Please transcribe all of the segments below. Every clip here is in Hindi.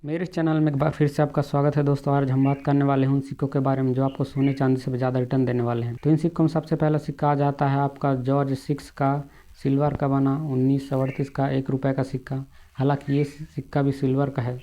मेरे चैनल में एक बार फिर से आपका स्वागत है दोस्तों। आज हम बात करने वाले हैं उन सिक्कों के बारे में जो आपको सोने चांदी से ज़्यादा रिटर्न देने वाले हैं। तो इन सिक्कों में सबसे पहला सिक्का आ जाता है आपका जॉर्ज 6 का सिल्वर का बना 1938 का ₹1 का सिक्का। हालांकि ये सिक्का भी सिल्वर का है।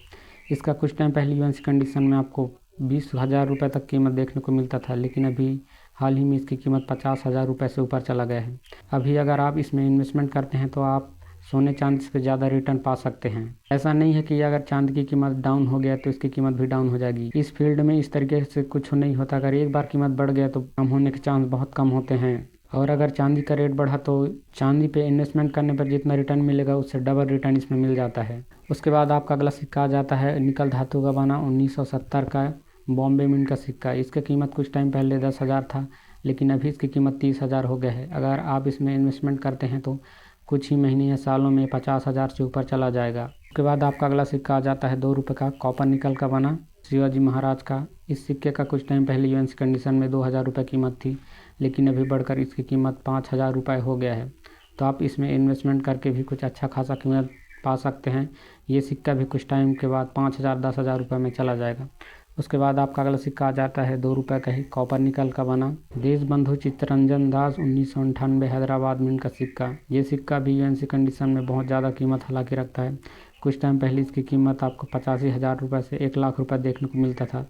इसका कुछ टाइम पहले यूएनसी कंडीशन में आपको 20,000 रुपये तक कीमत देखने को मिलता था, लेकिन अभी हाल ही में इसकी कीमत 50,000 रुपये से ऊपर चला गया है। अभी अगर आप इसमें इन्वेस्टमेंट करते हैं तो आप सोने चांदी से ज़्यादा रिटर्न पा सकते हैं। ऐसा नहीं है कि अगर चांदी की कीमत डाउन हो गया तो इसकी कीमत भी डाउन हो जाएगी। इस फील्ड में इस तरीके से कुछ नहीं होता। अगर एक बार कीमत बढ़ गया तो कम होने के चांस बहुत कम होते हैं। और अगर चांदी का रेट बढ़ा तो चांदी पे इन्वेस्टमेंट करने पर जितना रिटर्न मिलेगा उससे डबल रिटर्न इसमें मिल जाता है। उसके बाद आपका अगला सिक्का आ जाता है निकल धातु का बना 1970 का बॉम्बे मिंट का सिक्का। इसका कीमत कुछ टाइम पहले 10,000 था, लेकिन अभी इसकी कीमत 30,000 हो गया है। अगर आप इसमें इन्वेस्टमेंट करते हैं तो कुछ ही महीने या सालों में 50,000 से ऊपर चला जाएगा। उसके बाद आपका अगला सिक्का आ जाता है ₹2 का कॉपर निकल का बना शिवाजी महाराज का। इस सिक्के का कुछ टाइम पहले यूएनसी कंडीशन में 2,000 रुपये कीमत थी, लेकिन अभी बढ़कर इसकी कीमत 5,000 रुपये हो गया है। तो आप इसमें इन्वेस्टमेंट करके भी कुछ अच्छा खासा कीमत पा सकते हैं। ये सिक्का भी कुछ टाइम के बाद 5,000 10,000 रुपये में चला जाएगा। उसके बाद आपका अगला सिक्का आ जाता है ₹2 का ही कॉपर निकल का बना देशबंधु चित्तरंजन दास 1998 हैदराबाद मिंट का सिक्का। ये सिक्का भी यूएनसी कंडीशन में बहुत ज़्यादा कीमत हालांकि रखता है। कुछ टाइम पहले इसकी कीमत आपको 85,000 रुपये से 1,00,000 रुपये देखने को मिलता था,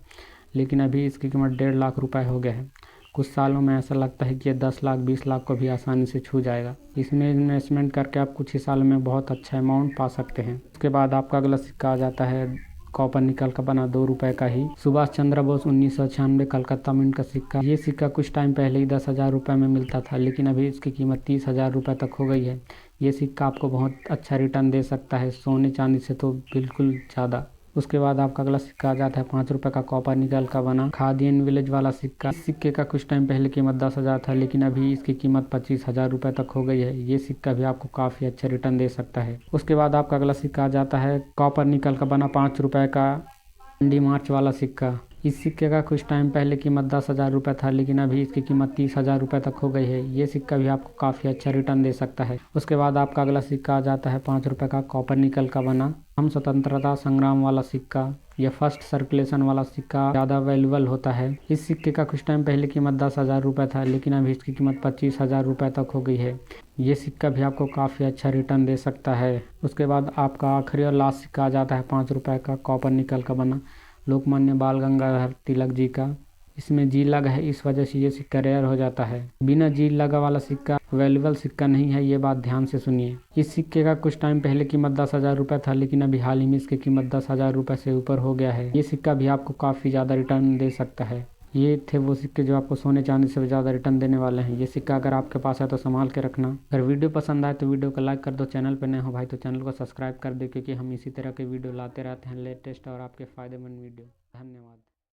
लेकिन अभी इसकी कीमत 1.5 लाख रुपये हो गया है। कुछ सालों में ऐसा लगता है कि ये 10 लाख 20 लाख को भी आसानी से छू जाएगा। इसमें इन्वेस्टमेंट करके आप कुछ ही सालों में बहुत अच्छा अमाउंट पा सकते हैं। उसके बाद आपका अगला सिक्का आ जाता है कॉपर निकल का बना ₹2 का ही सुभाष चंद्र बोस 1996 कलकत्ता मिंट का सिक्का। ये सिक्का कुछ टाइम पहले ही 10,000 रुपये में मिलता था, लेकिन अभी इसकी कीमत 30,000 रुपये तक हो गई है। ये सिक्का आपको बहुत अच्छा रिटर्न दे सकता है, सोने चांदी से तो बिल्कुल ज़्यादा। उसके बाद आपका अगला सिक्का आ जाता है ₹5 का कॉपर निकल का बना खादी एंड विलेज वाला सिक्का। इस सिक्के का कुछ टाइम पहले कीमत 10,000 था, लेकिन अभी इसकी कीमत 25,000 रुपये तक हो गई है। ये सिक्का भी आपको काफ़ी अच्छा रिटर्न दे सकता है। उसके बाद आपका अगला सिक्का आ जाता है कॉपर निकल का बना ₹5 का डी मार्च वाला सिक्का। इस सिक्के का कुछ टाइम पहले कीमत 10,000 रुपये था, लेकिन अभी इसकी कीमत 30,000 रुपये तक हो गई है। ये सिक्का भी आपको काफ़ी अच्छा रिटर्न दे सकता है। उसके बाद आपका अगला सिक्का आ जाता है ₹5 का कॉपर निकल का बना हम स्वतंत्रता संग्राम वाला सिक्का। यह फर्स्ट सर्कुलेशन वाला सिक्का ज़्यादा अवेलेबल होता है। इस सिक्के का कुछ टाइम पहले कीमत 10,000 रुपये था, लेकिन अभी इसकी कीमत 25,000 रुपये तक हो गई है। ये सिक्का भी आपको काफ़ी अच्छा रिटर्न दे सकता है। उसके बाद आपका आखिरी और लास्ट सिक्का आ जाता है ₹5 का कॉपर निकल का बना लोकमान्य बाल गंगाधर तिलक जी का। इसमें जी लगा है, इस वजह से ये सिक्का रेयर हो जाता है। बिना जी लगा वाला सिक्का अवेलेबल सिक्का नहीं है, ये बात ध्यान से सुनिए। इस सिक्के का कुछ टाइम पहले कीमत 10,000 रुपये था, लेकिन अभी हाल ही में इसकी कीमत 10,000 रुपये से ऊपर हो गया है। ये सिक्का भी आपको काफ़ी ज़्यादा रिटर्न दे सकता है। ये थे वो सिक्के जो आपको सोने चांदी से ज़्यादा रिटर्न देने वाले हैं। ये सिक्का अगर आपके पास है तो संभाल के रखना। अगर वीडियो पसंद आए तो वीडियो को लाइक कर दो। चैनल पर नए हो भाई तो चैनल को सब्सक्राइब कर दे, क्योंकि हम इसी तरह के वीडियो लाते रहते हैं लेटेस्ट और आपके फ़ायदेमंद वीडियो। धन्यवाद।